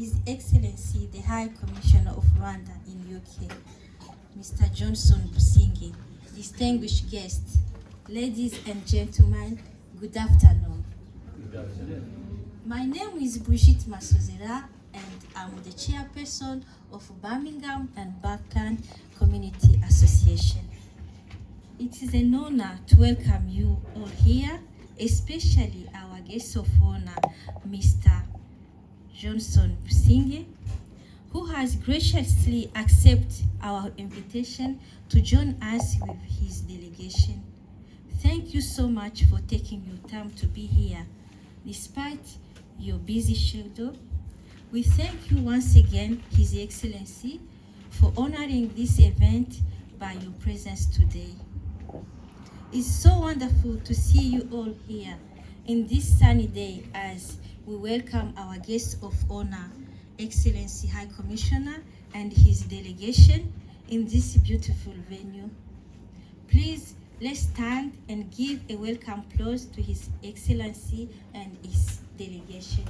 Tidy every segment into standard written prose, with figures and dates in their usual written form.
His Excellency, the High Commissioner of Rwanda in UK, Mr. Johnson Busingye, distinguished guests, ladies and gentlemen, good afternoon. My name is Brigitte Masozera, and I'm the chairperson of Birmingham and Backland Community Association. It is an honor to welcome you all here, especially our guest of honor, Mr. Johnson Busingye, who has graciously accepted our invitation to join us with his delegation. Thank you so much for taking your time to be here, despite your busy schedule. We thank you once again, His Excellency, for honoring this event by your presence today. It's so wonderful to see you all here in this sunny day as we welcome our guest of honor, Excellency High Commissioner and his delegation in this beautiful venue. Please, let's stand and give a welcome applause to His Excellency and his delegation.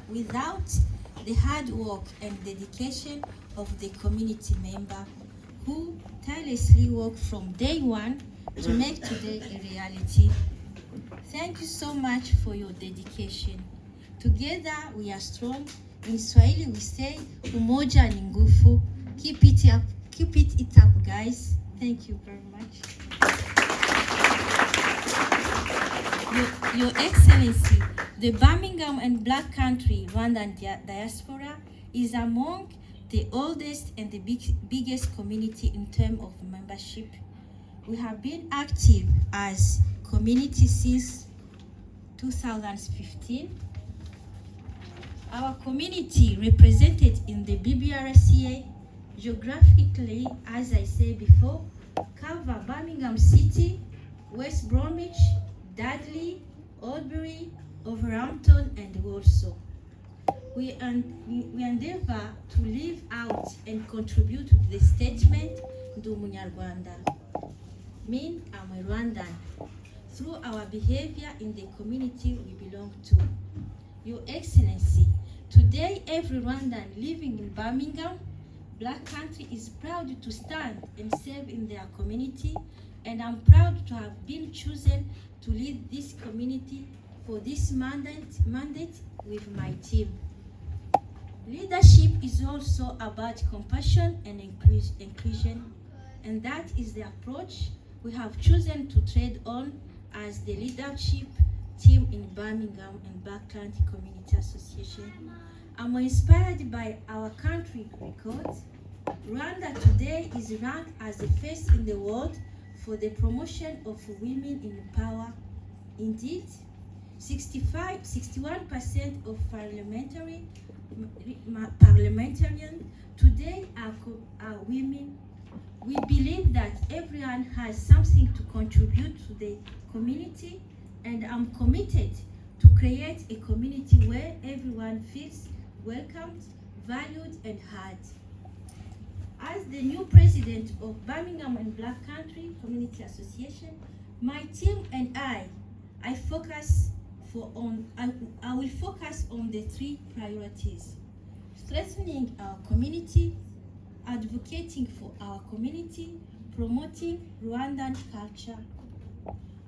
Without the hard work and dedication of the community member who tirelessly worked from day one to make today a reality. Thank you so much for your dedication. Together we are strong. In Swahili we say umoja ni nguvu. Keep it up, guys. Thank you very much. Your Excellency, the Birmingham and Black Country Rwandan diaspora is among the oldest and the biggest community in terms of membership. We have been active as community since 2015. Our community represented in the BBRCA geographically, as I said before, cover Birmingham City, West Bromwich, Dudley, Oldbury, Wolverhampton, and Walsall. We endeavor to live out and contribute to the statement Ndi Umunyarwanda, mean I'm a Rwandan, through our behavior in the community we belong to. Your Excellency, today every Rwandan living in Birmingham, Black Country is proud to stand and serve in their community, and I'm proud to have been chosen to lead this community for this mandate with my team. Leadership is also about compassion and inclusion, and that is the approach we have chosen to tread on as the leadership team in Birmingham and Backland Community Association. I'm inspired by our country records. Rwanda today is ranked as the first in the world for the promotion of women in power. Indeed, 61% of parliamentarians today are women. We believe that everyone has something to contribute to the community, and I'm committed to create a community where everyone feels welcomed, valued, and heard. As the new president of Birmingham and Black Country Community Association, my team and I will focus on the three priorities: strengthening our community, advocating for our community, promoting Rwandan culture.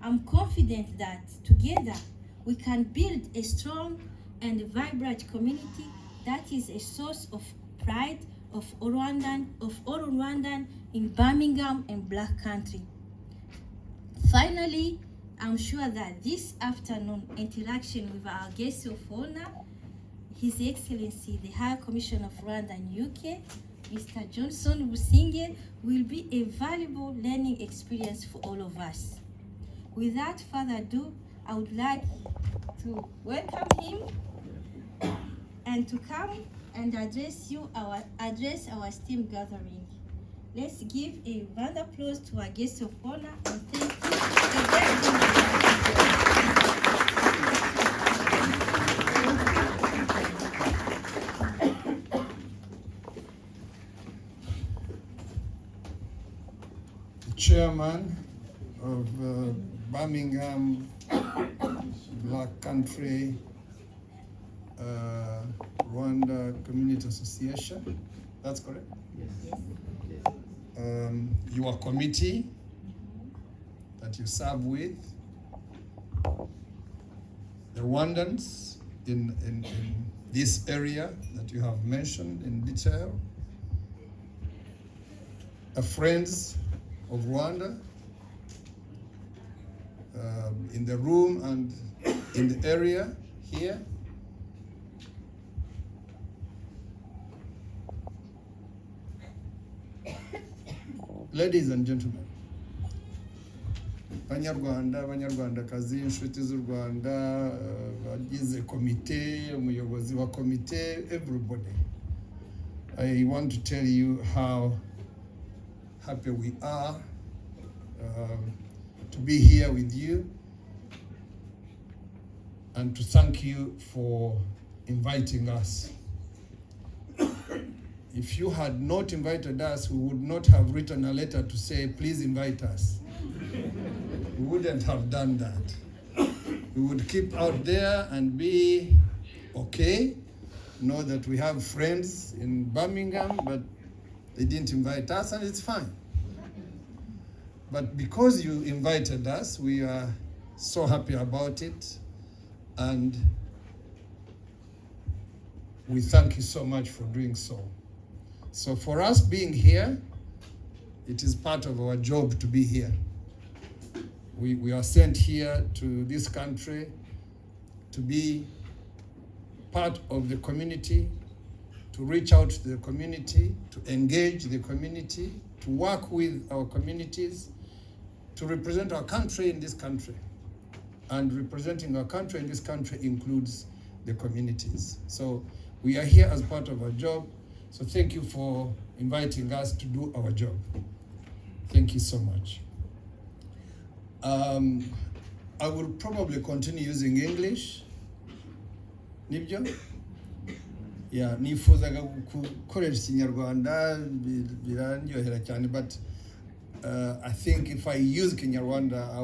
I'm confident that together we can build a strong and vibrant community that is a source of pride of all Rwandan in Birmingham and Black Country. Finally, I'm sure that this afternoon interaction with our guest of honor, His Excellency, the High Commissioner of Rwanda in UK, Mr. Johnson Busingye, will be a valuable learning experience for all of us. Without further ado, I would like to welcome him and to come and address our STEAM gathering. Let's give a round of applause to our guest of honor and thank you. chairman of Birmingham Black Country Rwanda Community Association. That's correct? Yes. Your committee that you serve with, the Rwandans in this area that you have mentioned in detail, friends of Rwanda in the room and in the area here. Ladies and gentlemen, abanyarwandakazi, inshuti z'u Rwanda, abagize komite, umuyobozi wa komite, everybody. I want to tell you how happy we are to be here with you and to thank you for inviting us. If you had not invited us, we would not have written a letter to say, please invite us. We wouldn't have done that. We would keep out there and be okay, know that we have friends in Birmingham, but they didn't invite us, and it's fine. But because you invited us, we are so happy about it, and we thank you so much for doing so. So for us being here, it is part of our job to be here. We are sent here to this country to be part of the community, to reach out to the community, to engage the community, to work with our communities, to represent our country in this country. And representing our country in this country includes the communities. So we are here as part of our job. So thank you for inviting us to do our job. Thank you so much. I will probably continue using English. Nibyo? Yeah, nifuzaga gukoresha Kinyarwanda birandyohera cyane, but I think if I use Kinyarwanda,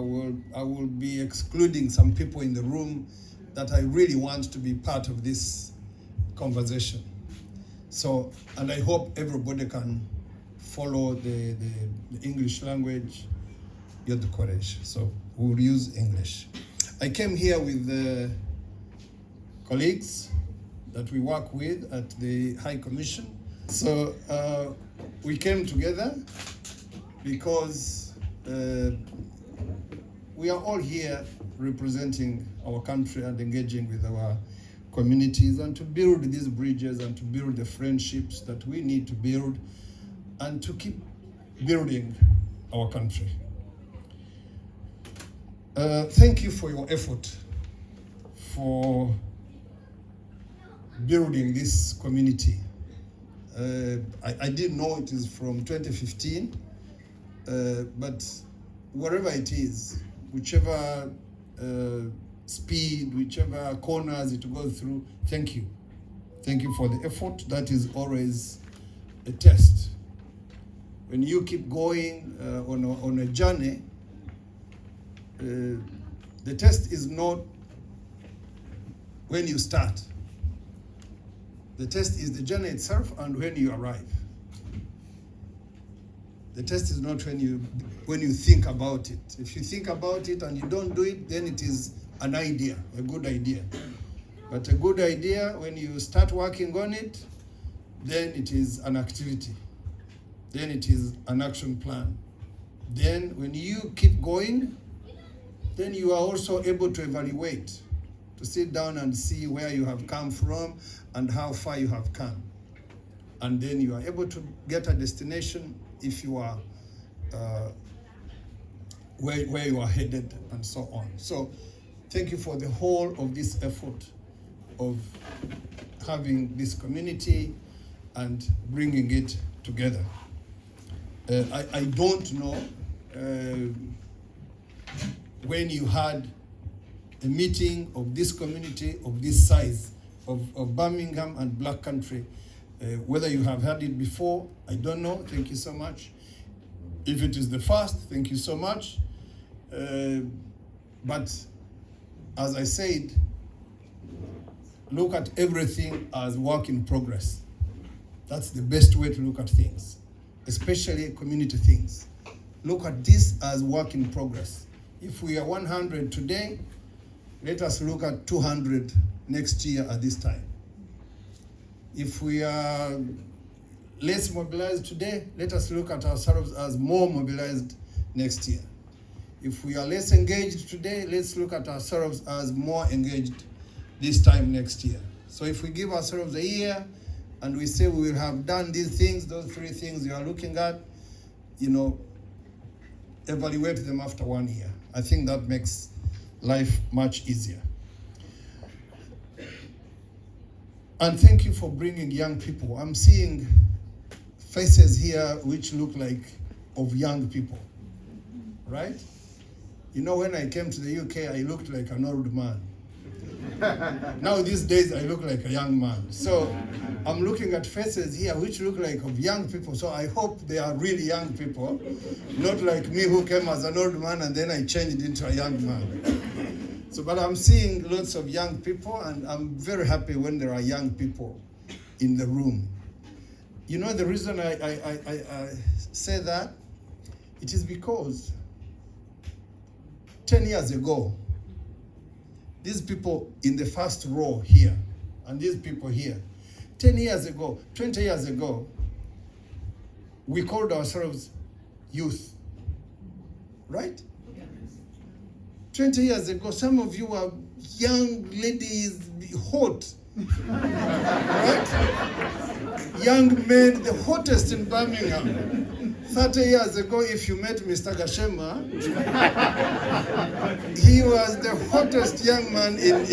I will be excluding some people in the room that I really want to be part of this conversation. So, and I hope everybody can follow the English language, the courage. So we'll use English. I came here with colleagues that we work with at the High Commission. So we came together because we are all here representing our country and engaging with our communities, and to build these bridges and to build the friendships that we need to build and to keep building our country. Thank you for your effort for building this community. I didn't know it is from 2015, but wherever it is, whichever speed, whichever corners it goes through, thank you. Thank you for the effort. That is always a test. When you keep going on a journey, the test is not when you start. The test is the journey itself and when you arrive. The test is not when you think about it. If you think about it and you don't do it, then it is an idea, a good idea. But a good idea, when you start working on it, then it is an activity. Then it is an action plan. Then when you keep going, then you are also able to evaluate, to sit down and see where you have come from and how far you have come. And then you are able to get a destination if you are where you are headed and so on. So thank you for the whole of this effort of having this community and bringing it together. I don't know when you had a meeting of this community of this size of Birmingham and Black Country, whether you have had it before, I don't know. Thank you so much. If it is the first, thank you so much. But as I said, look at everything as work in progress. That's the best way to look at things, especially community things. Look at this as work in progress. If we are 100 today, let us look at 200 next year at this time. If we are less mobilized today, let us look at ourselves as more mobilized next year. If we are less engaged today, let's look at ourselves as more engaged this time next year. So if we give ourselves a year and we say we will have done these things, those 3 things you are looking at, evaluate them after 1 year. I think that makes life much easier. And thank you for bringing young people. I'm seeing faces here which look like of young people, right? When I came to the UK, I looked like an old man. Now these days, I look like a young man. So I'm looking at faces here which look like of young people. So I hope they are really young people, not like me who came as an old man and then I changed into a young man. So, but I'm seeing lots of young people, and I'm very happy when there are young people in the room. The reason I say that, it is because 10 years ago, these people in the first row here, and these people here, 10 years ago, 20 years ago, we called ourselves youth, right? 20 years ago, some of you were young ladies, hot, right? Young men, the hottest in Birmingham. 30 years ago, if you met Mr. Gashema, he was the hottest young man in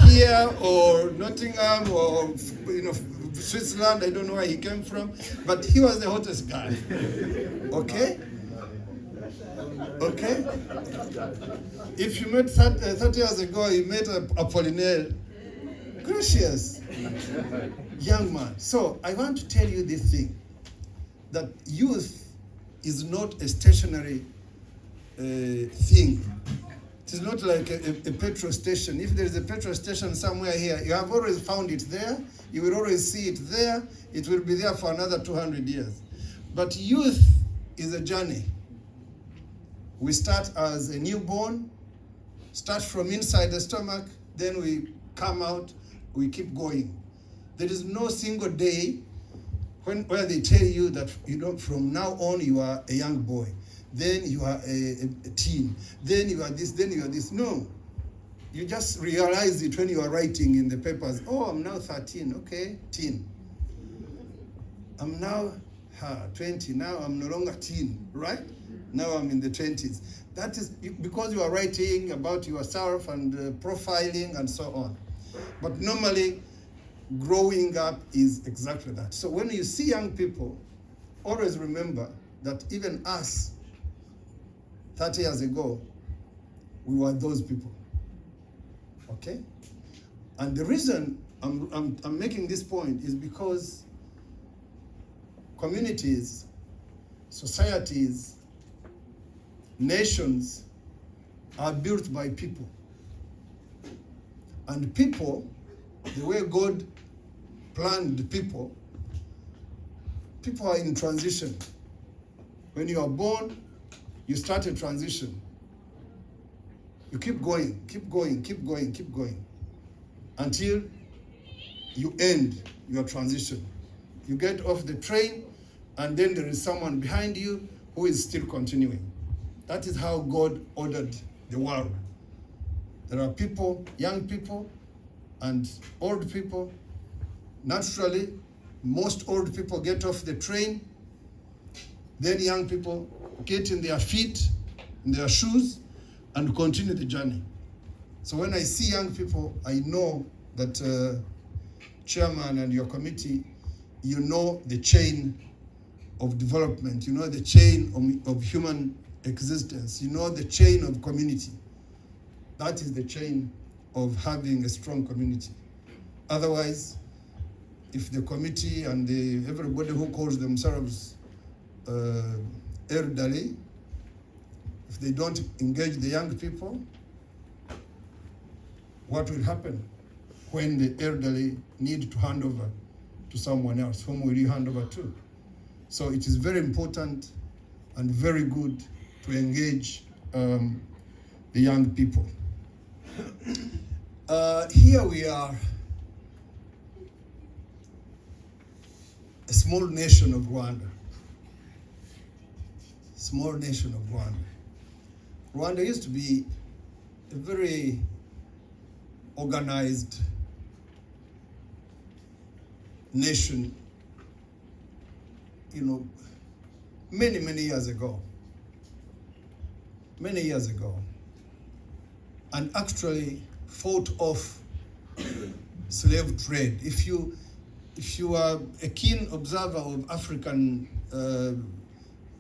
here or Nottingham or Switzerland. I don't know where he came from, but he was the hottest guy. Okay? Okay? If you met 30 years ago, you met Apollinaire, gracious young man. So I want to tell you this thing, that youth is not a stationary thing. It is not like a petrol station. If there is a petrol station somewhere here, you have always found it there. You will always see it there. It will be there for another 200 years. But youth is a journey. We start as a newborn, start from inside the stomach, then we come out, we keep going. There is no single day where they tell you that from now on you are a young boy, then you are a teen, then you are this, then you are this. No, you just realize it when you are writing in the papers. Oh, I'm now 13, okay, teen. I'm now 20, now I'm no longer teen, right? Now I'm in the 20s. That is because you are writing about yourself and profiling and so on. But normally, growing up is exactly that. So when you see young people, always remember that even us, 30 years ago, we were those people. Okay? And the reason I'm making this point is because communities, societies, nations are built by people. And people, the way God planned people are in transition. When you are born, you start a transition. You keep going, keep going, keep going, keep going, until you end your transition. You get off the train, and then there is someone behind you who is still continuing. That is how God ordered the world. There are people, young people, and old people. Naturally, most old people get off the train, then young people get in their feet, in their shoes, and continue the journey. So when I see young people, I know that chairman and your committee, you know the chain of development, you know the chain of human existence, you know the chain of community. That is the chain of having a strong community. Otherwise, if the committee and everybody who calls themselves elderly, if they don't engage the young people, what will happen when the elderly need to hand over to someone else? Whom will you hand over to? So it is very important and very good to engage the young people. Here we are, a small nation of Rwanda. Small nation of Rwanda. Rwanda used to be a very organized nation, many, many years ago. Many years ago. And actually fought off slave trade. If you are a keen observer of African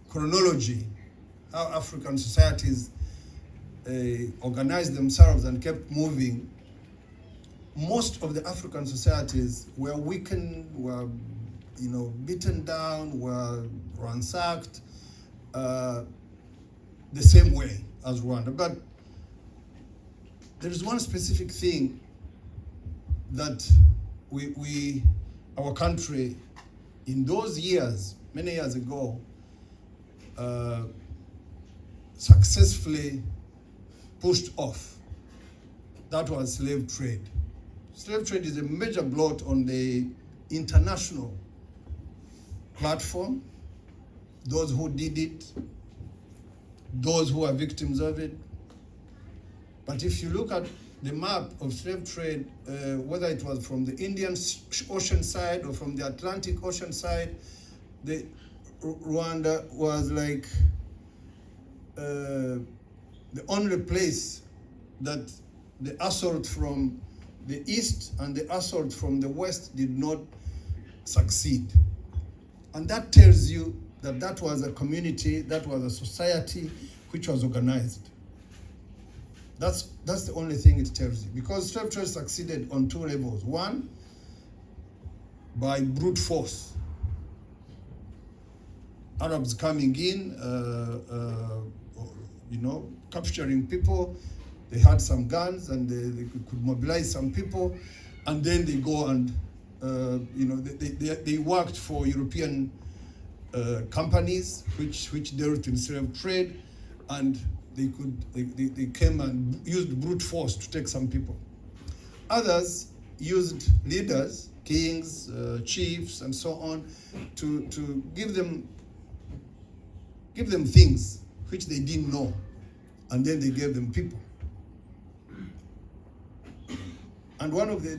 chronology, how African societies organized themselves and kept moving, most of the African societies were weakened, were beaten down, were ransacked the same way as Rwanda. But there is one specific thing that our country, in those years, many years ago, successfully pushed off. That was slave trade. Slave trade is a major blot on the international platform. Those who did it, those who are victims of it. But if you look at the map of slave trade, whether it was from the Indian Ocean side or from the Atlantic Ocean side, Rwanda was like the only place that the assault from the east and the assault from the west did not succeed. And that tells you that that was a community, that was a society which was organized. That's the only thing it tells you. Because slave trade succeeded on two levels. One, by brute force. Arabs coming in, capturing people. They had some guns and they could mobilize some people, and then they go and they worked for European companies which dealt in slave trade, and they came and used brute force to take some people. Others used leaders, kings, chiefs, and so on, to give them things which they didn't know, and then they gave them people. And one of the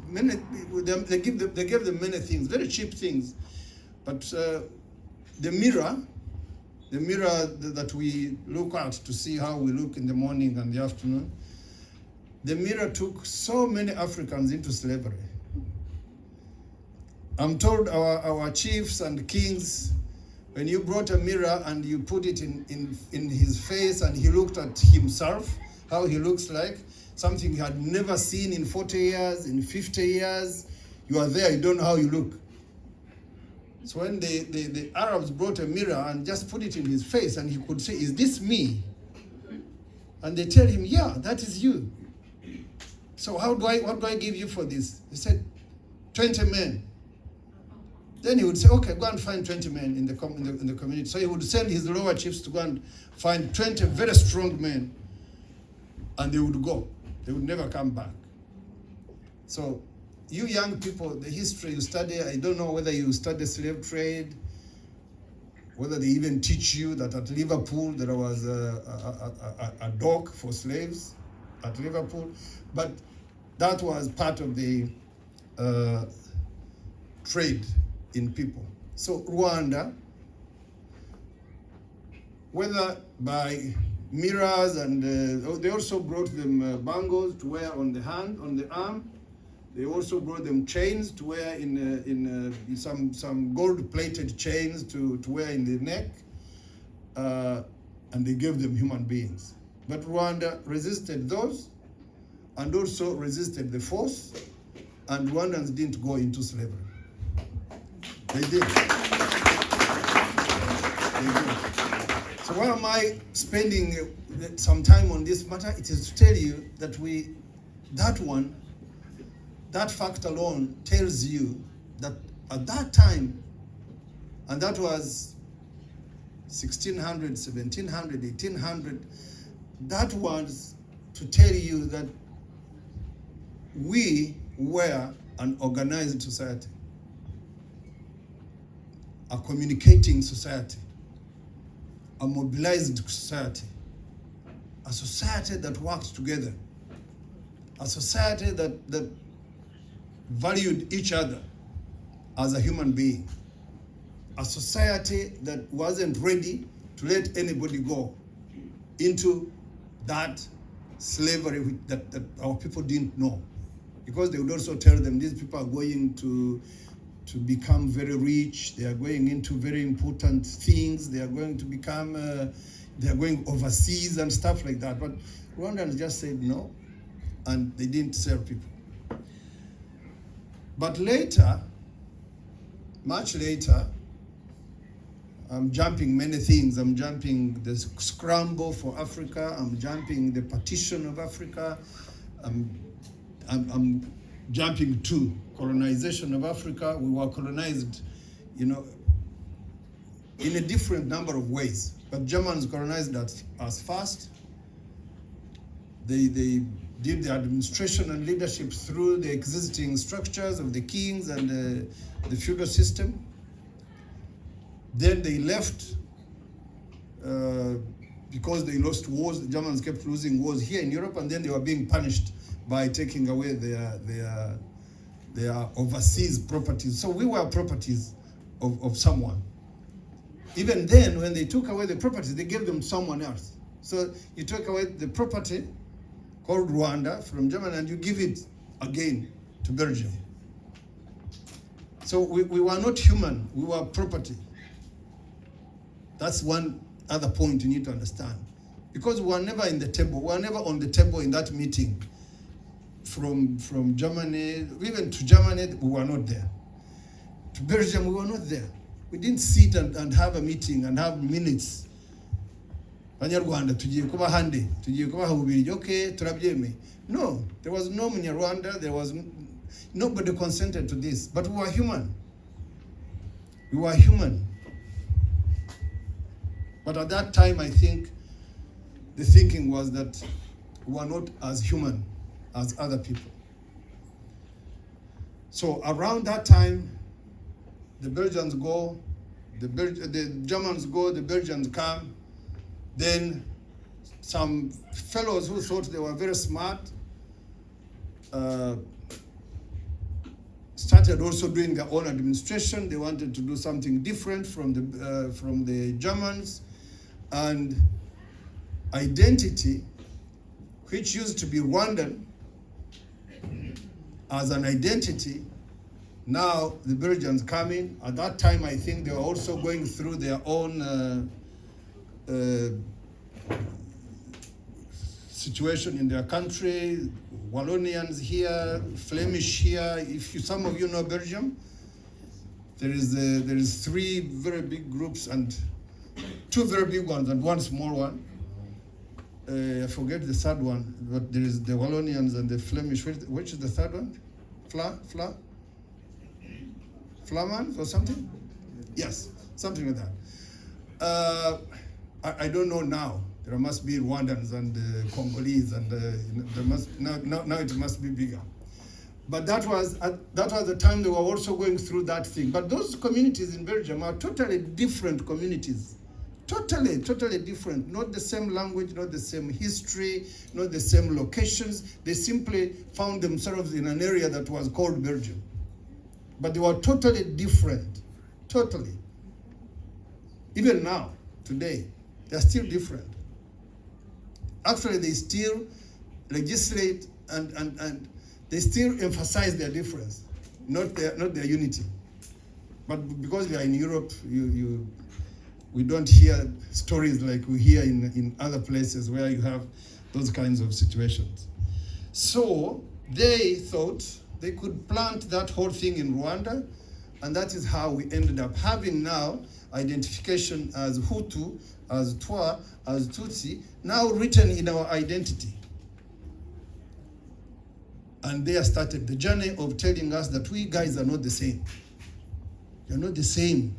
many, they gave them many things, very cheap things, but the mirror that we look at to see how we look in the morning and the afternoon, the mirror took so many Africans into slavery. I'm told our chiefs and kings, when you brought a mirror and you put it in his face and he looked at himself, how he looks like, something he had never seen in 40 years, in 50 years, you are there, you don't know how you look. So when the Arabs brought a mirror and just put it in his face and he could say, is this me? And they tell him, yeah, that is you. So what do I give you for this? He said, 20 men. Then he would say, okay, go and find 20 men in the community. So he would send his lower chiefs to go and find 20 very strong men, and they would go. They would never come back. So you young people, the history you study, I don't know whether you study slave trade, whether they even teach you that at Liverpool there was a dock for slaves at Liverpool, but that was part of the trade in people. So Rwanda, whether by mirrors and they also brought them bangles to wear on the hand, on the arm. They also brought them chains to wear in some gold-plated chains to wear in the neck, and they gave them human beings. But Rwanda resisted those, and also resisted the force, and Rwandans didn't go into slavery. They did. They did. So why am I spending some time on this matter? It is to tell you that that fact alone tells you that at that time, and that was 1600, 1700, 1800, that was to tell you that we were an organized society, a communicating society, a mobilized society, a society that worked together, a society that valued each other as a human being, a society that wasn't ready to let anybody go into that slavery that our people didn't know. Because they would also tell them these people are going to become very rich, they are going into very important things, they are going to become, they are going overseas and stuff like that. But Rwandans just said no, and they didn't sell people. But later, much later, I'm jumping many things. I'm jumping the scramble for Africa, I'm jumping the partition of Africa, I'm jumping to colonization of Africa. We were colonized, in a different number of ways. But Germans colonized us first. They did the administration and leadership through the existing structures of the kings and the feudal system. Then they left because they lost wars. The Germans kept losing wars here in Europe, and then they were being punished by taking away their overseas properties. So we were properties of someone. Even then, when they took away the properties, they gave them someone else. So you took away the property called Rwanda from Germany, and you give it again to Belgium. So we were not human, we were property. That's one other point you need to understand. Because we were never in the table, we were never on the table in that meeting. From Germany, even to Germany, we were not there. To Belgium, we were not there. We didn't sit and have a meeting and have minutes. Abanyarwanda tugiye kuba hande, tugiye kuba hubirije, okay, turabyemeye. No, there was no Rwanda, there was nobody consented to this, but we were human. We were human. But at that time, I think the thinking was that we were not as human as other people. So around that time, the Belgians go, the Germans go, the Belgians come. Then some fellows who thought they were very smart started also doing their own administration. They wanted to do something different from the Germans. And identity, which used to be Rwandan, as an identity, now the Belgians come in. At that time, I think they were also going through their own situation in their country. Wallonians here, Flemish here. Some of you know Belgium, there is three very big groups and two very big ones and one small one. I forget the third one, but there is the Wallonians and the Flemish. Which is the third one? Flamand or something? Yes, something like that. I don't know now. There must be Rwandans and Congolese, and there must now it must be bigger. But that was the time they were also going through that thing. But those communities in Belgium are totally different communities. Totally different. Not the same language, not the same history, not the same locations. They simply found themselves in an area that was called Belgium. But they were totally different. Totally. Even now, today, they're still different. Actually, they still legislate and they still emphasize their difference, not their unity. But because we are in Europe, we don't hear stories like we hear in other places where you have those kinds of situations. So they thought they could plant that whole thing in Rwanda, and that is how we ended up having now identification as Hutu as Twa, as Tutsi, now written in our identity. And there started the journey of telling us that we guys are not the same. You're not the same.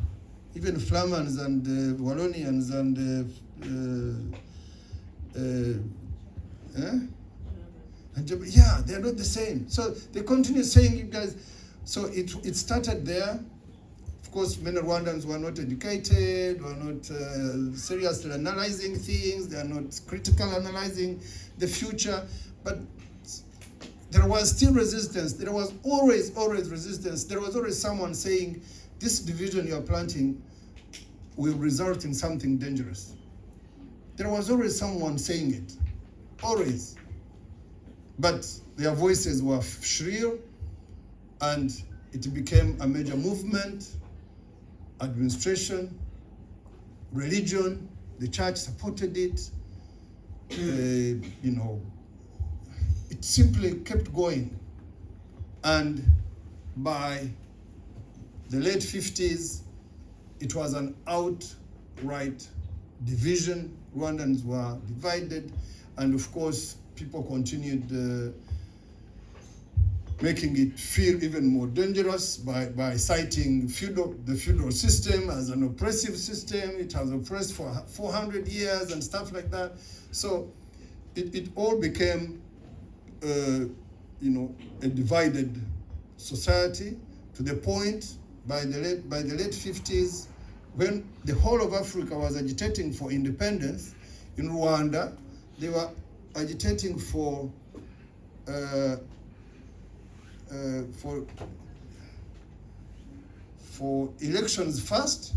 Even Flamans and Wallonians and yeah, they're not the same. So they continue saying, you guys. So it started there. Of course, many Rwandans were not educated, were not seriously analyzing things. They are not critical analyzing the future. But there was still resistance. There was always resistance. There was always someone saying, this division you're planting will result in something dangerous. There was always someone saying it, always. But their voices were shrill, and it became a major movement. Administration, religion, the church supported it. You know, it simply kept going. And by the late 50s, it was an outright division. Rwandans were divided, and of course, people continued making it feel even more dangerous by citing the feudal system as an oppressive system. It has oppressed for 400 years and stuff like that. So it all became, you know, a divided society, to the point by the late 50s, when the whole of Africa was agitating for independence. In Rwanda, they were agitating for elections first,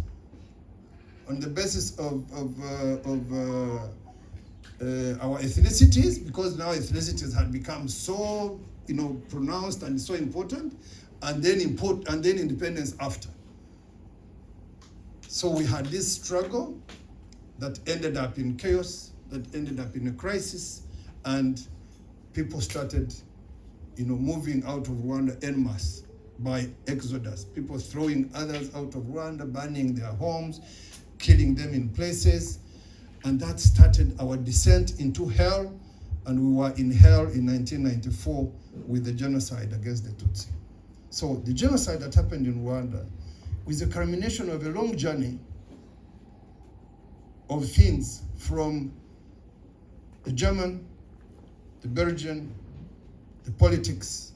on the basis of our ethnicities, because now ethnicities had become so, you know, pronounced and so important, and then independence after. So we had this struggle that ended up in chaos, that ended up in a crisis, and people started, you know, moving out of Rwanda en masse by exodus. People throwing others out of Rwanda, burning their homes, killing them in places. And that started our descent into hell. And we were in hell in 1994 with the genocide against the Tutsi. So the genocide that happened in Rwanda was a culmination of a long journey of things, from the German, the Belgian, the politics,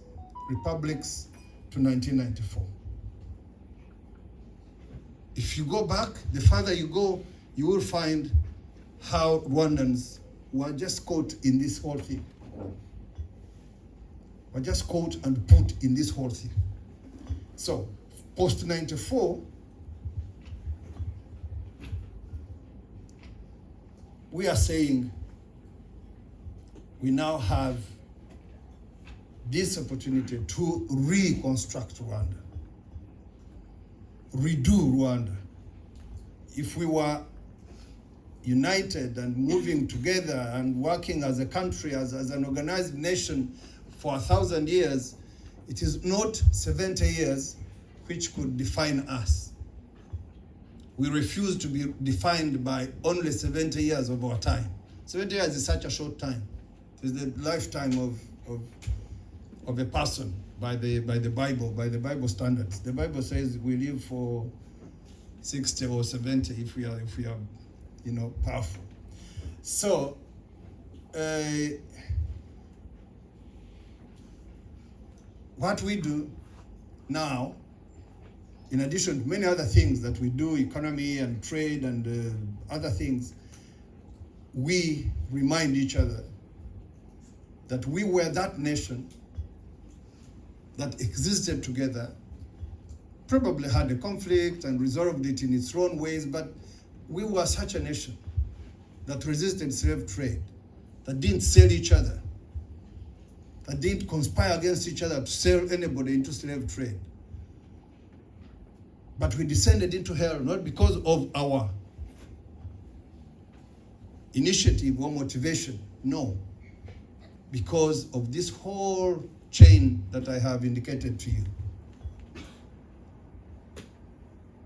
republics, to 1994. If you go back, the farther you go, you will find how Rwandans were just caught in this whole thing. Were just caught and put in this whole thing. So, post-94, we are saying we now have this opportunity to reconstruct Rwanda, redo Rwanda. If we were united and moving together and working as a country, as an organized nation for 1,000 years, it is not 70 years which could define us. We refuse to be defined by only 70 years of our time. 70 years is such a short time. It is the lifetime of a person by the Bible standards. The Bible says we live for 60 or 70 if we are you know, powerful. So what we do now, in addition to many other things that we do, economy and trade and other things, we remind each other that we were that nation that existed together, probably had a conflict and resolved it in its own ways, but we were such a nation that resisted slave trade, that didn't sell each other, that didn't conspire against each other to sell anybody into slave trade. But we descended into hell not because of our initiative or motivation, no, because of this whole chain that I have indicated to you.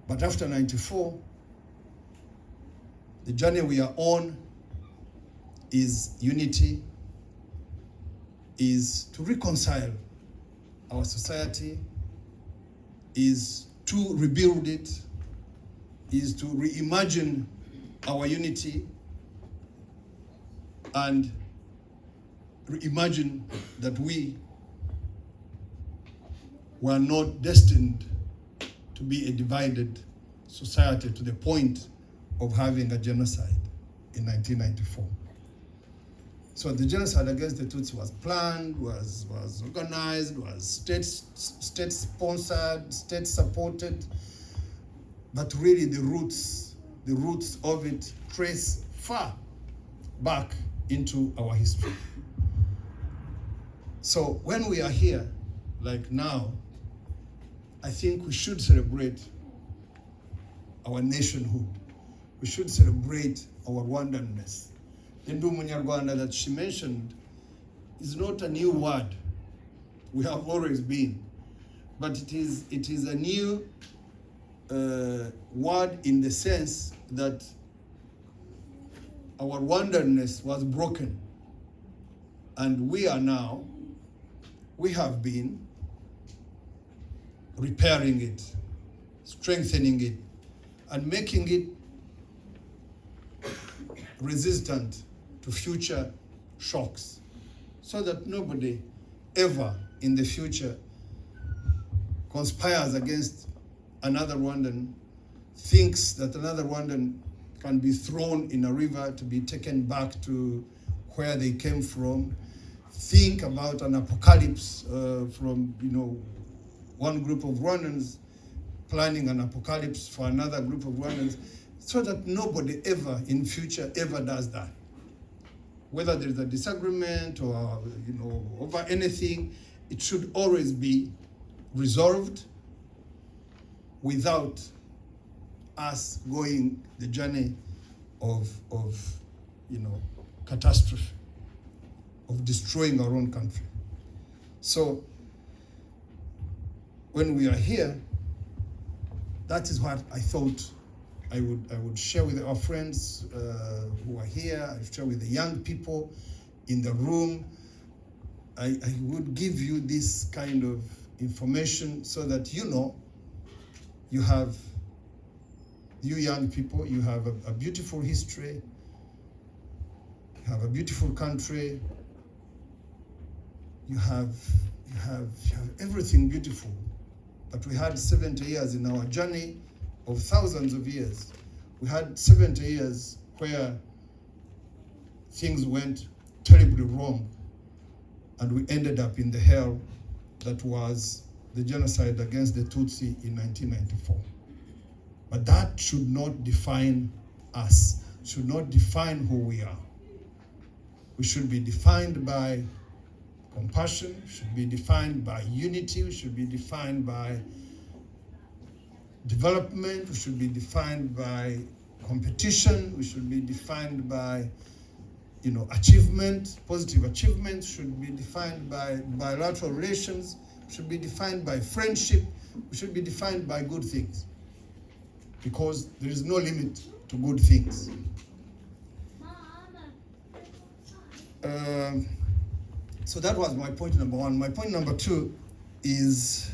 But after 94, The journey we are on is unity, is to reconcile our society, is to rebuild it, is to reimagine our unity and reimagine that we were not destined to be a divided society to the point of having a genocide in 1994. So the genocide against the Tutsi was planned, was organized, was state-sponsored, state-supported, but really the roots of it trace far back into our history. So when we are here, like now, I think we should celebrate our nationhood. We should celebrate our Rwandanness. The Umunyarwanda that she mentioned is not a new word. We have always been. But it is a new word in the sense that our Rwandanness was broken. And we have been repairing it, strengthening it, and making it resistant to future shocks, so that nobody ever in the future conspires against another Rwandan, thinks that another Rwandan can be thrown in a river to be taken back to where they came from, think about an apocalypse from one group of Rwandans planning an apocalypse for another group of Rwandans, so that nobody ever in future ever does that. Whether there's a disagreement or over anything, it should always be resolved without us going the journey of catastrophe, of destroying our own country. So when we are here, that is what I thought I would share with our friends who are here. I share with the young people in the room. I would give you this kind of information so that you young people, you have a beautiful history, you have a beautiful country, you have everything beautiful. But we had 70 years in our journey of thousands of years. We had 70 years where things went terribly wrong, and we ended up in the hell that was the genocide against the Tutsi in 1994. But that should not define us, should not define who we are. We should be defined by compassion, should be defined by unity, we should be defined by development, we should be defined by competition, we should be defined by achievement, positive achievement, should be defined by bilateral relations, should be defined by friendship, we should be defined by good things. Because there is no limit to good things. So that was my point number one. My point number two is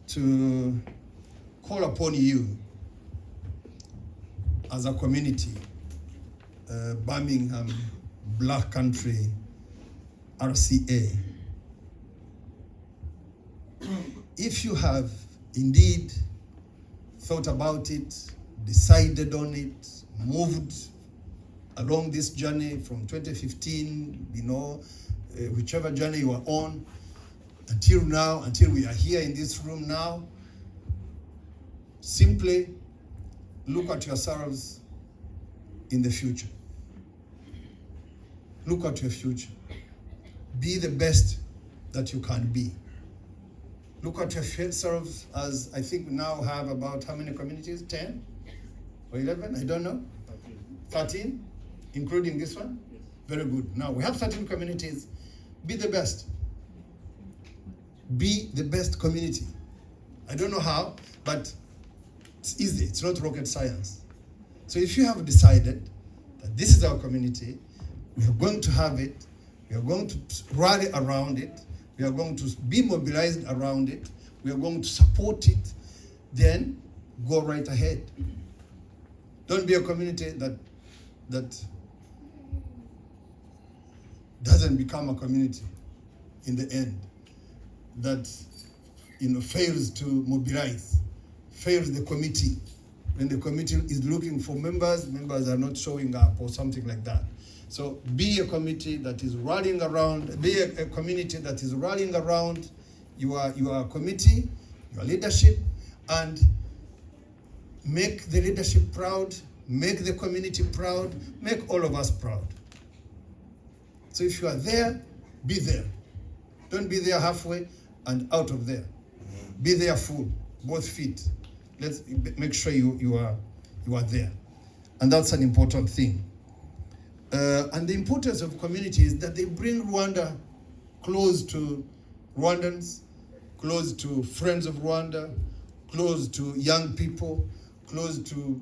to call upon you as a community, Birmingham Black Country RCA. If you have indeed thought about it, decided on it, moved along this journey from 2015, whichever journey you are on, until now, until we are here in this room now, simply look at yourselves in the future. Look at your future. Be the best that you can be. Look at yourselves as, I think we now have about how many communities? 10 or 11? I don't know. 13, including this one? Yes. Very good. Now we have 13 communities. Be the best. Be the best community. I don't know how, but it's easy. It's not rocket science. So if you have decided that this is our community, we are going to have it, we are going to rally around it, we are going to be mobilized around it, we are going to support it, then go right ahead. Don't be a community that doesn't become a community in the end, that fails to mobilize, fails the committee. When the committee is looking for members are not showing up or something like that. So be a committee that is rallying around, be a community that is rallying around your committee, your leadership, and make the leadership proud, make the community proud, make all of us proud. So if you are there, be there. Don't be there halfway and out of there. Be there full, both feet. Let's make sure you are there. And that's an important thing. And the importance of community is that they bring Rwanda close to Rwandans, close to friends of Rwanda, close to young people, close to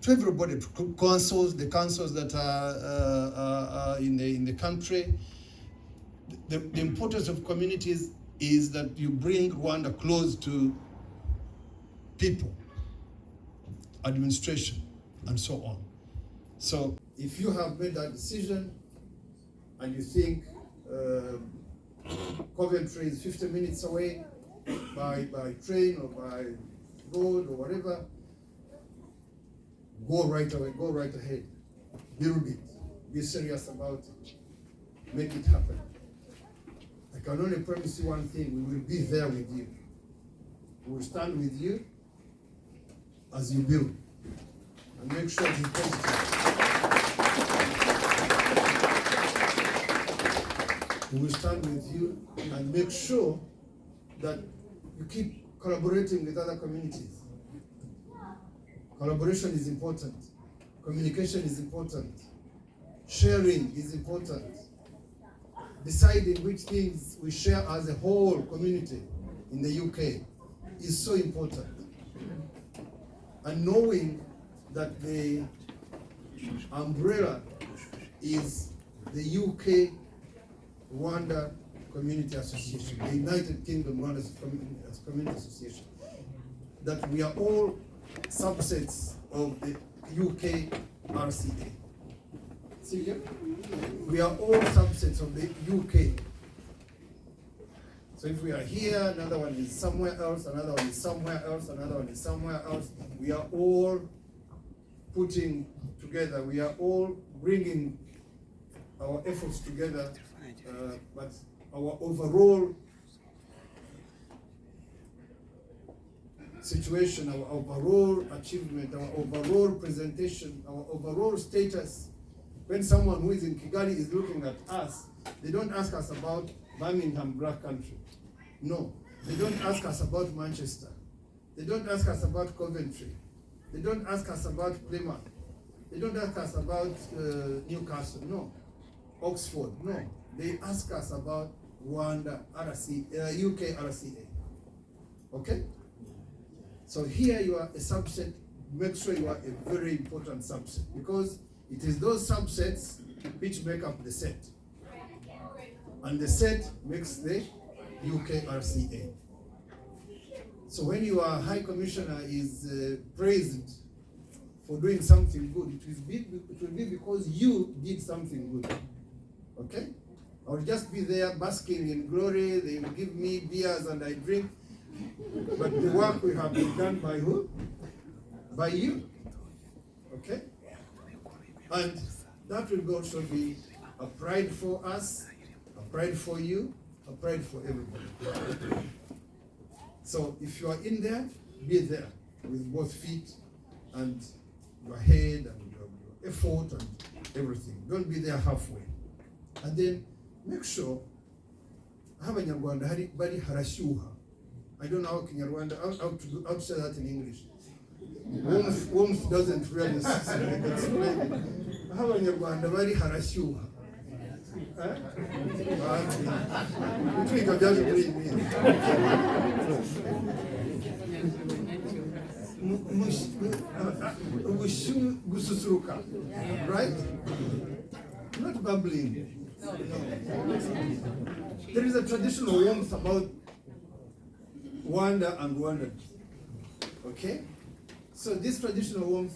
everybody, to councils, the councils that are in the country. The importance of communities is that you bring Rwanda close to people, administration, and so on. So if you have made that decision and you think Coventry is 50 minutes away by train or by road or whatever, go right away, go right ahead. Build it. Be serious about it. Make it happen. I can only promise you one thing: we will be there with you. We will stand with you as you build, and make sure it is positive. We will stand with you and make sure that you keep collaborating with other communities. Collaboration is important. Communication is important. Sharing is important. Deciding which things we share as a whole community in the UK is so important. And knowing that the umbrella is the UK Rwanda Community Association, the United Kingdom Rwanda Community Association, that we are all subsets of the UK RCA. See here? We are all subsets of the UK. So if we are here, another one is somewhere else, another one is somewhere else, another one is somewhere else. We are all putting together, we are all bringing our efforts together, but our overall situation, our overall achievement, our overall presentation, our overall status. When someone who is in Kigali is looking at us, they don't ask us about Birmingham, Black Country. No, they don't ask us about Manchester. They don't ask us about Coventry. They don't ask us about Plymouth. They don't ask us about Newcastle. No, Oxford. No, they ask us about Rwanda, UK RCA. Okay? So here you are a subset. Make sure you are a very important subset, because it is those subsets which make up the set. And the set makes the UK RCA. So when your High Commissioner is praised for doing something good, it will be because you did something good. Okay? I will just be there basking in glory. They will give me beers and I drink. But the work will have been done by who? By you. Okay? And that will also be a pride for us, a pride for you, a pride for everybody. So if you are in there, be there with both feet and your head and your effort and everything. Don't be there halfway. And then make sure abanyarwanda bari harashyuha. I don't know how Kinyarwanda, how to say that in English. Warmth doesn't really explain it. Abanyarwanda bari harashyuha. gususuruka, right? Not bubbling. No. There is a traditional warmth about Rwanda and Rwandans. Okay? So this traditional warmth,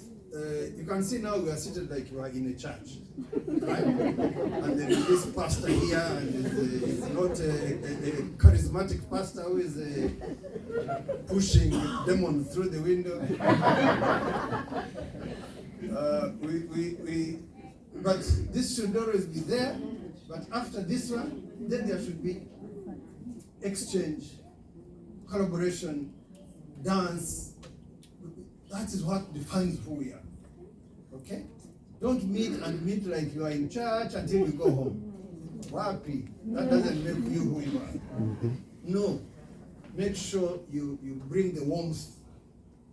you can see now we are seated like you are in a church, right? And there is this pastor here, and it's not a charismatic pastor who is pushing demons through the window. But this should always be there. But after this one, then there should be exchange, collaboration, dance. That is what defines who we are. Okay? Don't meet like you are in church until you go home. Wapi. That doesn't make you who you are. No. Make sure you bring the warmth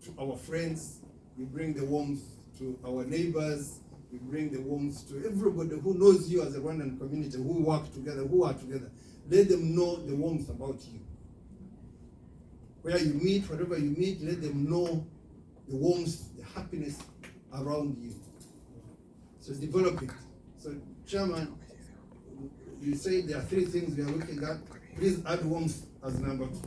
to our friends, you bring the warmth to our neighbors, you bring the warmth to everybody who knows you as a Rwandan community, who work together, who are together. Let them know the warmth about you. Where you meet, wherever you meet, let them know the warmth, the happiness around you. So develop it. So Chairman, you say there are 3 things we are looking at. Please add warmth as number 4.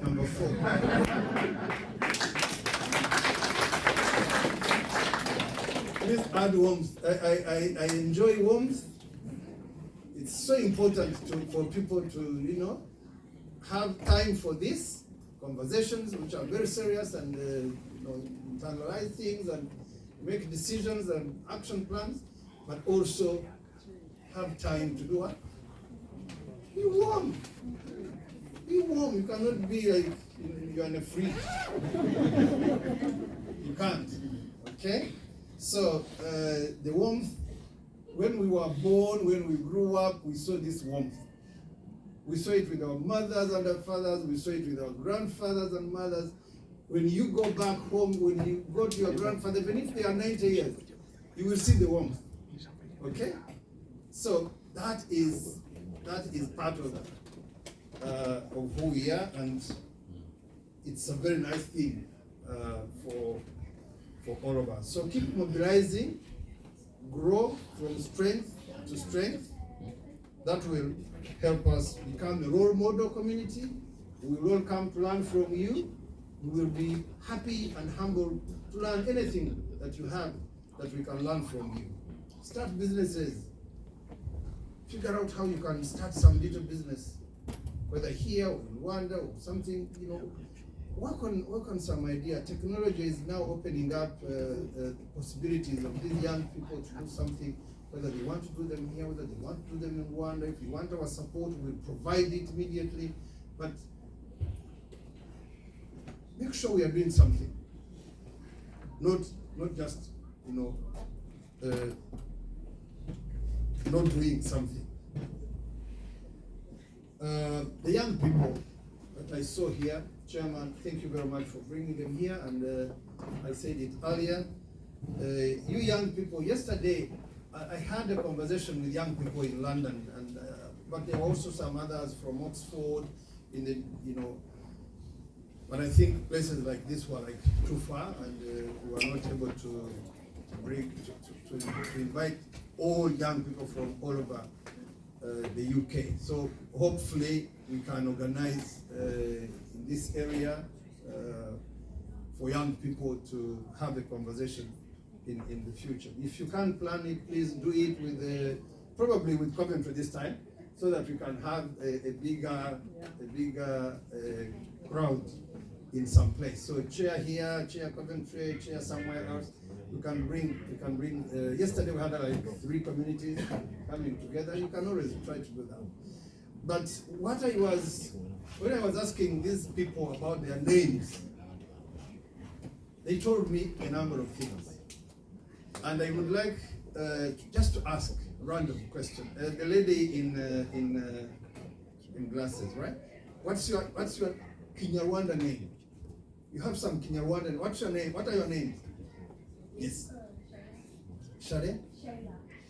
Please add warmth. I enjoy warmth. It's so important for people to, have time for this, conversations which are very serious, and internalize things and make decisions and action plans, but also have time to do what? Be warm. Be warm. You cannot be like you're in a fridge. You can't. Okay? So the warmth, when we were born, when we grew up, we saw this warmth. We saw it with our mothers and our fathers, we saw it with our grandfathers and mothers. When you go back home, when you go to your grandfather, even if they are 90 years, you will see the warmth. Okay? So that is part of who we are, and it's a very nice thing for all of us. So keep mobilizing, grow from strength to strength. That will help us become a role model community. We will all come to learn from you. We will be happy and humble to learn anything that you have that we can learn from you. Start businesses. Figure out how you can start some little business, whether here or in Rwanda or something, work on some idea. Technology is now opening up possibilities of these young people to do something, whether they want to do them here, whether they want to do them in Rwanda. If you want our support, we'll provide it immediately. But make sure we are doing something, not just not doing something. The young people that I saw here, Chairman, thank you very much for bringing them here. And I said it earlier. You young people, yesterday I had a conversation with young people in London, and but there were also some others from Oxford, but I think places like this were like too far, and we were not able to invite all young people from all over the UK. So hopefully we can organize in this area for young people to have a conversation in the future. If you can't plan it, please do it with probably with Coventry this time, so that we can have a bigger crowd in some place. So chair here, chair Coventry, chair somewhere else. You can bring. Yesterday we had like 3 communities coming together. You can always try to do that. But when I was asking these people about their names, they told me a number of things, and I would like just to ask a random question. The lady in glasses, right? What's your Kinyarwanda name? You have some Kinyarwanda. What's your name? What are your names? Yes. Shale?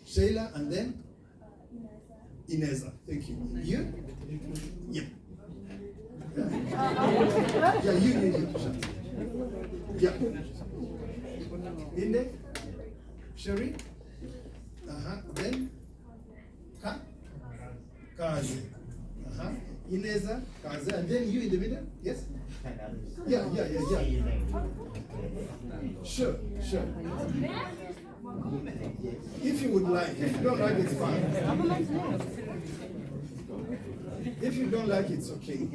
Sheila, and then? Ineza. Thank you. You? Yep. Yeah, you. Yeah. Inde? Sherry? Then? Kaze. Ineza, Kaze, and then you in the middle? Yes? Yeah. Sure. If you would like, if you don't like, it's fine. If you don't like, it's okay.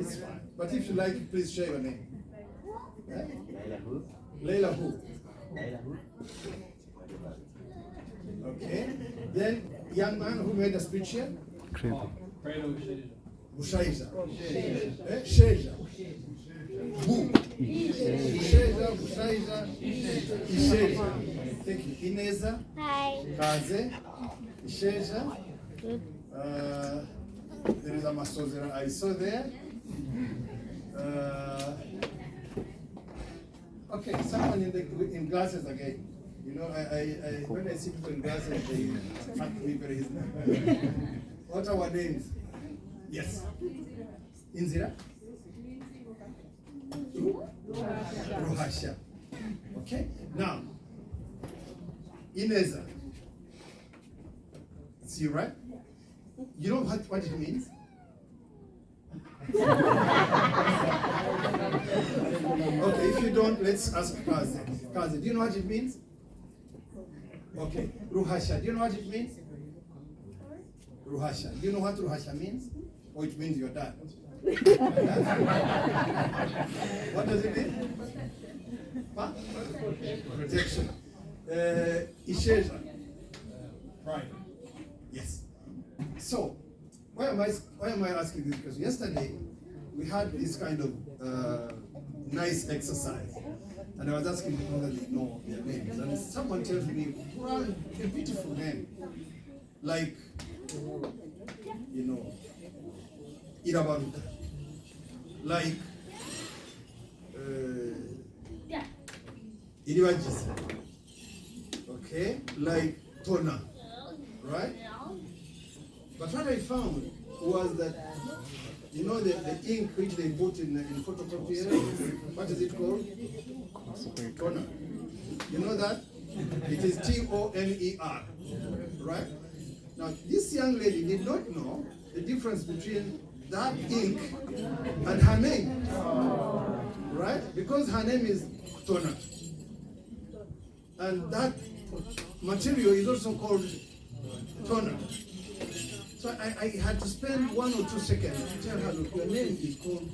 It's fine. But if you like, please share your name. Yeah? Leila who? Okay. Then, young man who made a speech here? Bushaija. Sheja. Who? Bushaija, Isheja. Thank you. Ineza. Hi. Kaze. Isheja. There is a Masozera I saw there. Okay, someone in glasses again. You know, I when I see people in glasses, they attract me very easily. What are our names? Yes. Inzira? Ruhasha. Okay? Now, Ineza. It's you, right? You know what it means? Okay, if you don't, let's ask Kaze. Kaze, do you know what it means? Okay. Ruhasha, do you know what it means? Ruhasha. Do you know what Ruhasha means? Or it means your dad? What does it mean? Huh? Protection. Isheja. Pride. Yes. So, why am I asking this? Because yesterday we had this kind of nice exercise, and I was asking people whether they know their names, and someone tells me, well, a beautiful name, like, you know, Irabaruta, like Iriwajisa, okay, like Tona, right? But what I found was that, you know, the ink which they put in photocopier, what is it called? Toner. You know that? It is T-O-N-E-R, right? Now, this young lady did not know the difference between that ink and her name, right? Because her name is Toner. And that material is also called toner. So I had to spend 1 or 2 seconds to tell her, look, your name is called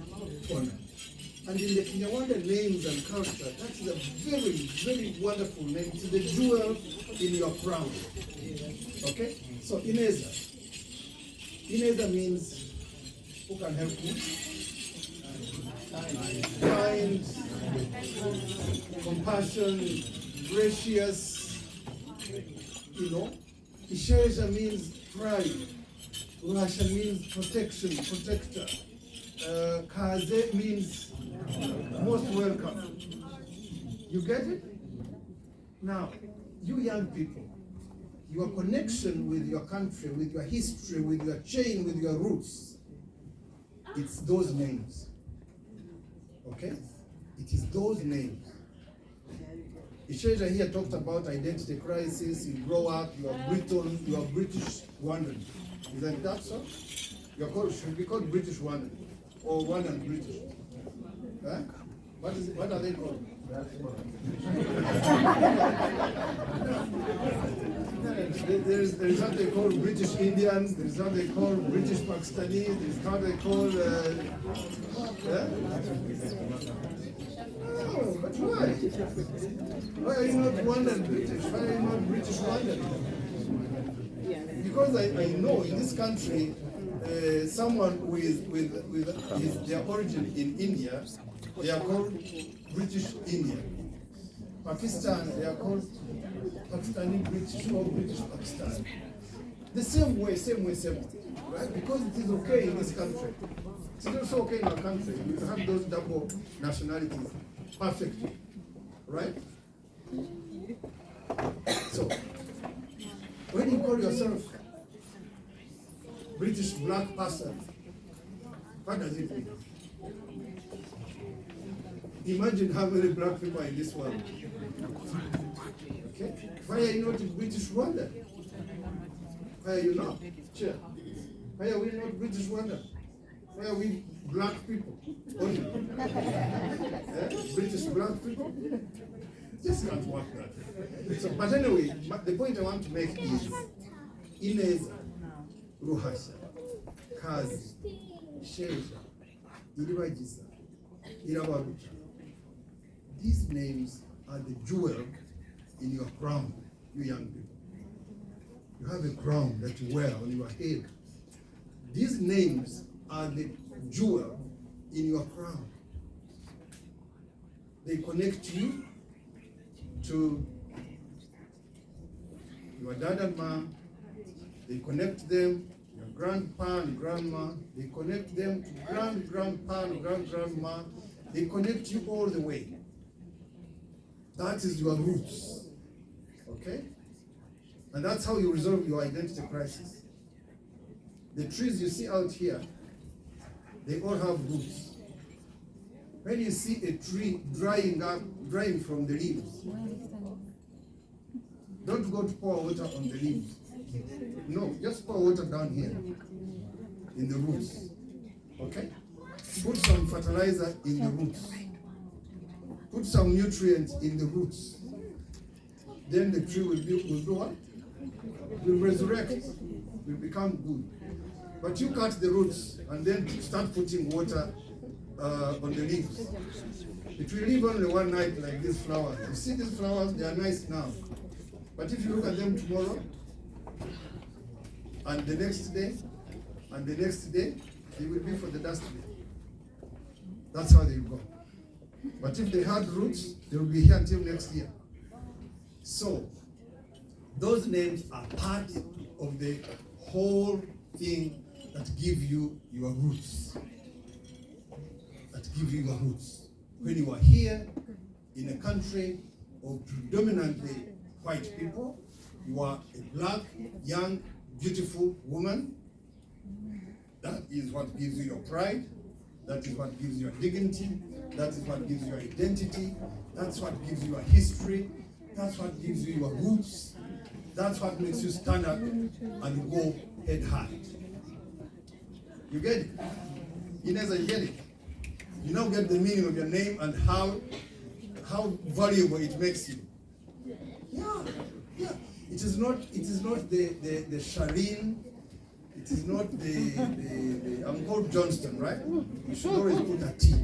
toner. And in the Kinyarwanda names and culture, that is a very, very wonderful name. It's the jewel in your crown. Okay? So Ineza. Ineza means who can help you? Kind, compassion, gracious, you know. Isheja means pride. Ruhasha means protection, protector. Kaze means most welcome. You get it? Now, you young people, your connection with your country, with your history, with your chain, with your roots, it's those names. Okay? It is those names. Isheja here talked about identity crisis. You grow up, you are Briton, you are British Rwandan. Isn't that so? Should be called British Rwandan or Rwandan British. Huh? What are they called? There is what they call British Indians, there is what they call British Pakistanis, there is what they call oh, but why? Why are you not Rwandan British? Why are you not British Rwandan? Because I know in this country, someone with their origin in India, they are called British Indian. Pakistan, they are called Pakistani British or British Pakistan. The same way, right? Because it is okay in this country. It's also okay in our country. We have those double nationalities perfectly, right? So, when you call yourself British black person, what does it mean? Imagine how many black people are in this world. Okay? Why are you not in British Rwanda? Why are you not? Chair. Why are we not British Rwanda? Why are we black people only? British black people? Just can't work that way. So, but anyway, the point I want to make is Ineza, Ruhasha, Kazi, Sheja, Iribagiza, Irabarucha. These names are the jewel in your crown, you young people. You have a crown that you wear on your head. These names are the jewel in your crown. They connect you to your dad and mom. They connect them, your grandpa and grandma. They connect them to grandpa and grandma. They connect you all the way. That is your roots, okay? And that's how you resolve your identity crisis. The trees you see out here, they all have roots. When you see a tree drying from the leaves, don't go to pour water on the leaves. No, just pour water down here in the roots, okay? Put some fertilizer in the roots. Put some nutrients in the roots. Then the tree will do what? Will resurrect, will become good. But you cut the roots and then start putting water on the leaves. It will live only one night like these flowers. You see these flowers, they are nice now. But if you look at them tomorrow, and the next day, and the next day, they will be for the dustbin. That's how they go. But if they had roots, they will be here until next year. So, those names are part of the whole thing that give you your roots. That give you your roots. When you are here in a country of predominantly white people, you are a black, young, beautiful woman. That is what gives you your pride. That is what gives you your dignity. That is what gives you your identity. That's what gives you your history. That's what gives you your roots. That's what makes you stand up and go head high. You get it? Ineza, you get it? You now get the meaning of your name and how valuable it makes you. Yeah. It is not the Shireen. It is not the I'm called Johnston, right? You should always put a T.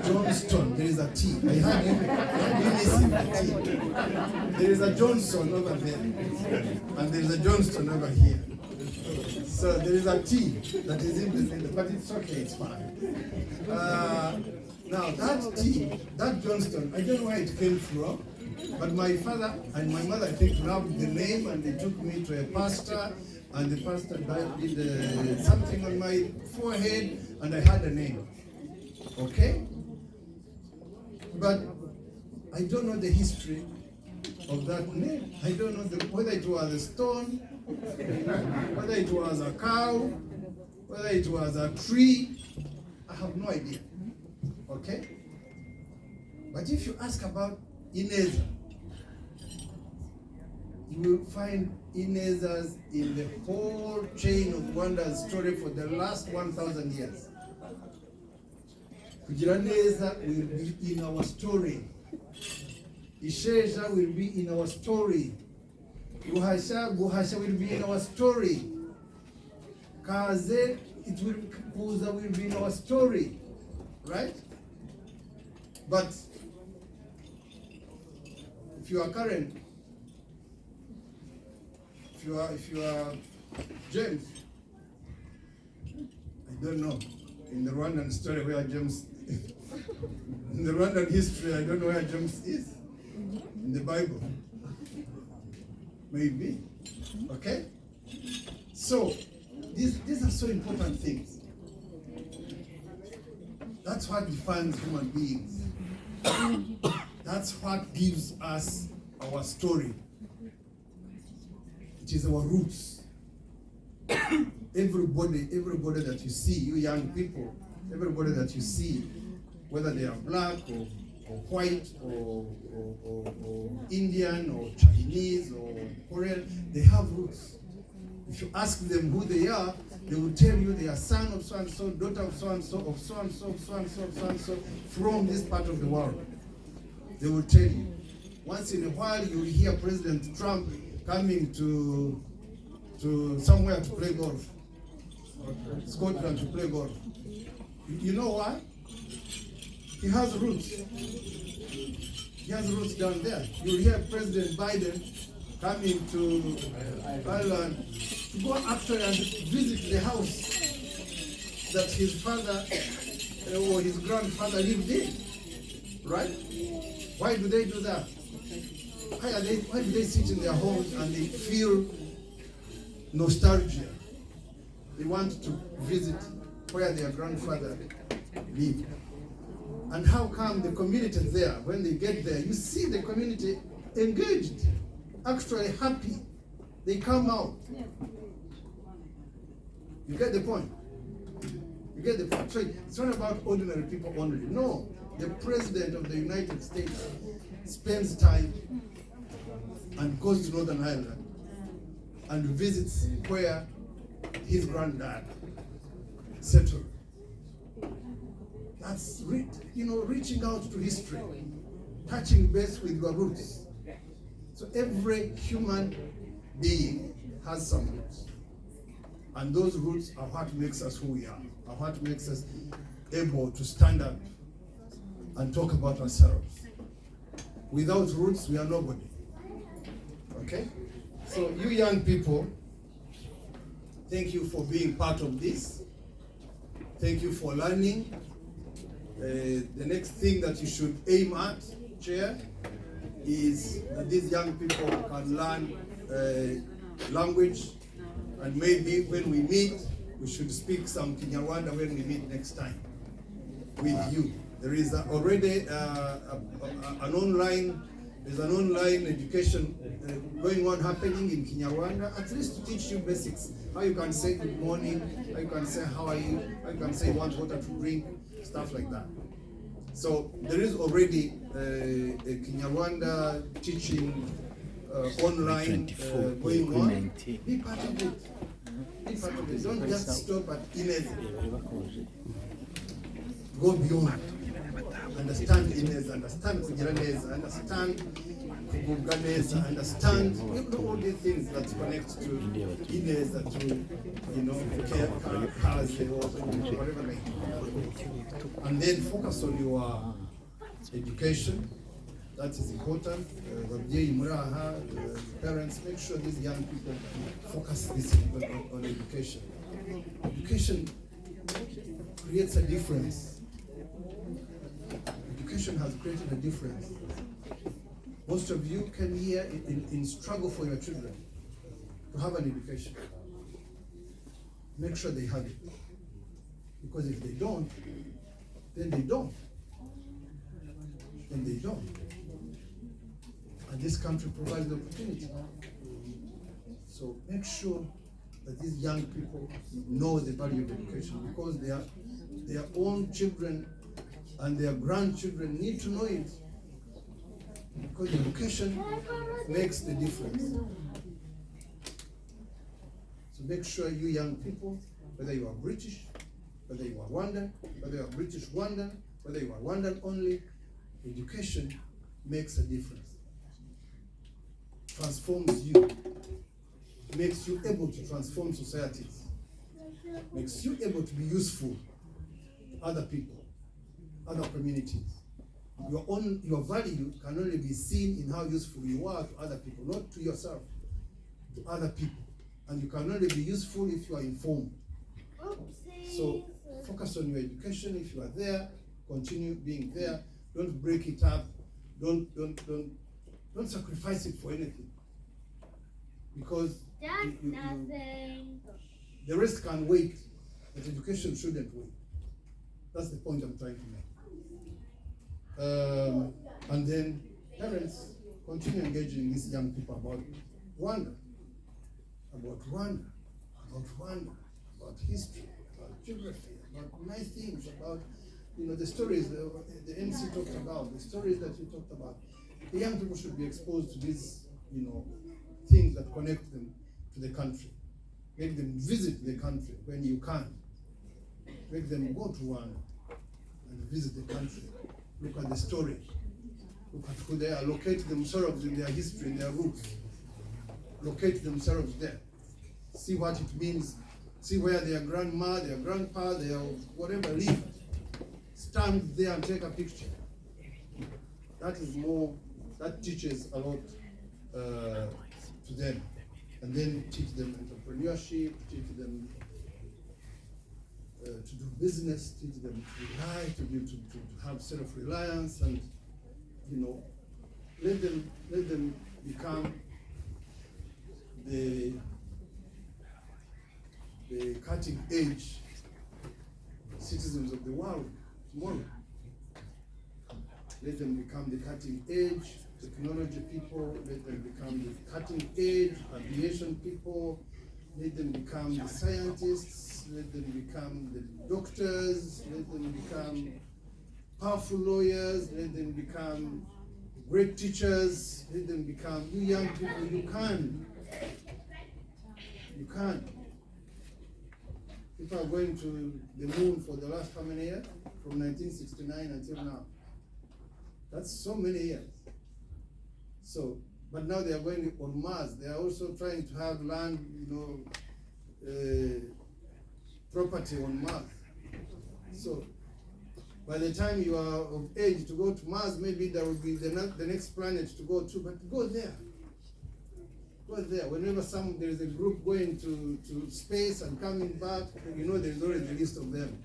Johnston, there is a T. I heard you missing a T. There is a Johnson over there, and there is a Johnston over here. So there is a T that is in the middle, but it's okay, it's fine. Now that T, that Johnston, I don't know where it came from, but my father and my mother, I think, loved the name, and they took me to a pastor, and the pastor did something on my forehead, and I had a name. Okay? But I don't know the history of that name. I don't know whether it was a stone, whether it was a cow, whether it was a tree. I have no idea. Okay? But if you ask about Ineza, you will find Inezas in the whole chain of Rwanda's story for the last 1,000 years. Kugira neza will be in our story. Isheja will be in our story. Guhasha will be in our story. Kaze, Kuza will be in our story. Right? But if you are Karen, if you are James, I don't know. In the Rwandan story where James in the Rwandan history, I don't know where James is. In the Bible. Maybe. Okay? So, these are so important things. That's what defines human beings. That's what gives us our story. It is our roots. Everybody that you see, you young people, everybody that you see, whether they are black or or white or Indian or Chinese or Korean, they have roots. If you ask them who they are, they will tell you they are son of so and so, daughter of so and so, of so and so, of so and so, of so and so, from this part of the world. They will tell you. Once in a while, you will hear President Trump coming to somewhere to play golf, Scotland to play golf. You know why? He has roots. He has roots down there. You'll hear President Biden coming to Ireland to go actually and visit the house that his father or his grandfather lived in. Right? Why do they do that? Why do they sit in their homes and they feel nostalgia? They want to visit where their grandfather lived. And how come the community there, when they get there, you see the community engaged, actually happy. They come out. You get the point? You get the point? So it's not about ordinary people only. No, the President of the United States spends time and goes to Northern Ireland and visits where his granddad settled. That's reaching out to history, touching base with your roots. So every human being has some roots. And those roots are what makes us who we are what makes us able to stand up and talk about ourselves. Without roots, we are nobody. Okay? So you young people, thank you for being part of this. Thank you for learning. The next thing that you should aim at, Chair, is that these young people can learn language, and maybe when we meet, we should speak some Kinyarwanda when we meet next time with you. There is already an online education going on happening in Kinyarwanda, at least to teach you basics. How you can say good morning, how you can say how are you, how you can say want water to drink, stuff like that. So there is already a Kinyarwanda teaching online going on. Be part of it. Be part of it. Don't just stop at Inez. Go beyond. Understand Inez, understand Kujiranez, understand Kubuganez, understand all these things that connect to Inez, to care, cars, whatever like that. And then focus on your education. That is important. Parents, make sure these young people focus this on education. Education creates a difference. Education has created a difference. Most of you came here in struggle for your children to have an education. Make sure they have it. Because if they don't, then they don't. Then they don't. And this country provides the opportunity. So make sure that these young people know the value of education, because their own children and their grandchildren need to know it. Because education makes the difference. So make sure you young people, whether you are British, whether you are Rwandan, whether you are British Rwandan, whether you are Rwandan only, education makes a difference. Transforms you, makes you able to transform societies, makes you able to be useful to other people, other communities. Your value can only be seen in how useful you are to other people, not to yourself, to other people. And you can only be useful if you are informed. So focus on your education. If you are there, continue being there. Don't break it up. Don't sacrifice it for anything. Because the rest can wait, but education shouldn't wait. That's the point I'm trying to make. And then parents continue engaging these young people about Rwanda, about history, about geography, about nice things, about you know, the stories the MC talked about, the stories that you talked about. The young people should be exposed to these, you know, things that connect them to the country. Make them visit the country when you can. Make them go to Rwanda and visit the country. Look at the story. Look at who they are. Locate themselves in their history, in their roots. Locate themselves there. See what it means. See where their grandma, their grandpa, their whatever lived. Stand there and take a picture. That is more, that teaches a lot to them. And then teach them entrepreneurship, teach them to do business, teach them to rely, to have self-reliance, and, you know, let them become the cutting edge citizens of the world tomorrow. Let them become the cutting edge technology people, let them become the cutting edge aviation people, let them become the scientists, let them become the doctors, let them become powerful lawyers, let them become great teachers, let them become, you young people, you can. You can. People are going to the moon for the last how many years? From 1969 until now. That's so many years. So, but now they are going on Mars. They are also trying to have land, you know, property on Mars. So, by the time you are of age to go to Mars, maybe there will be the next planet to go to, but go there. Go there. Whenever there is a group going to space and coming back, you know, there is already a list of them.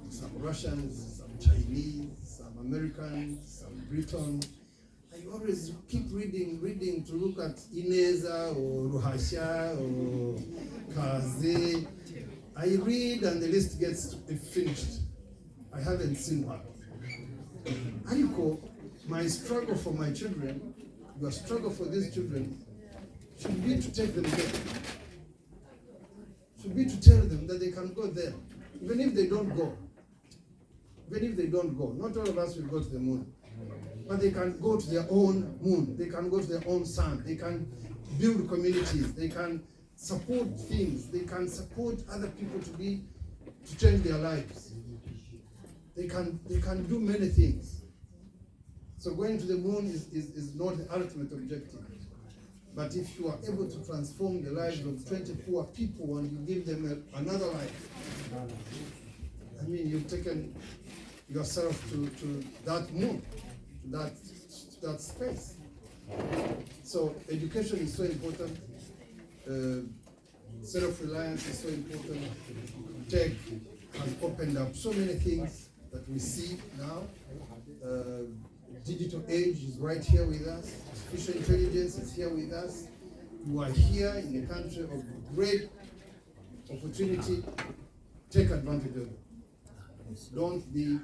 Some Russians, some Chinese, some Americans, some Britons. I always keep reading to look at Ineza or Ruhasha or Kaze. I read and the list gets finished. I haven't seen one. Ariko, my struggle for my children, your struggle for these children, should be to take them there. Should be to tell them that they can go there, even if they don't go. Even if they don't go, not all of us will go to the moon, but they can go to their own moon. They can go to their own sun. They can build communities. They can support things. They can support other people to change their lives. They can do many things. So going to the moon is not the ultimate objective. But if you are able to transform the lives of 24 people and you give them another life, I mean, you've taken yourself to that moon, to that space. So education is so important. Self-reliance is so important. Tech has opened up so many things that we see now. Digital age is right here with us. Artificial intelligence is here with us. You are here in a country of great opportunity. Take advantage of it. Don't be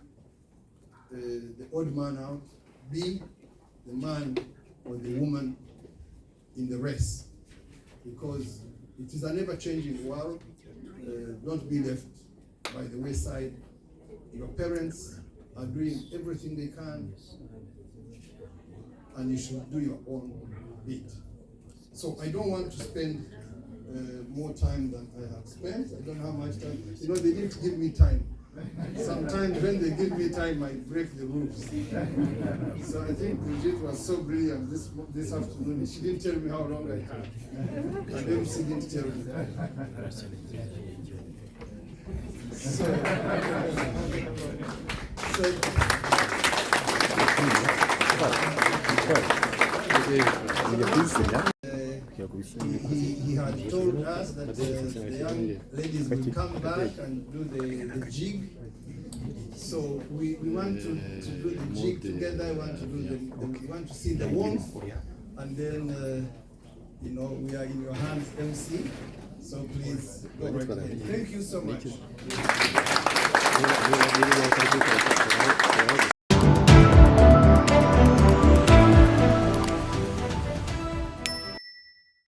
the odd man out. Be the man or the woman in the race, because it is an ever-changing world. Don't be left by the wayside. Your parents are doing everything they can, and you should do your own bit. So I don't want to spend more time than I have spent. I don't have much time. You know, they didn't give me time. Sometimes when they give me time, I break the rules. So I think Brigitte was so brilliant this afternoon. She didn't tell me how long I had. And MC didn't tell me. He had told us that the young ladies will come back and do the jig. So we want to do the jig together. We want to see the warmth, and then you know, we are in your hands, MC. So please go right ahead. Thank you so much.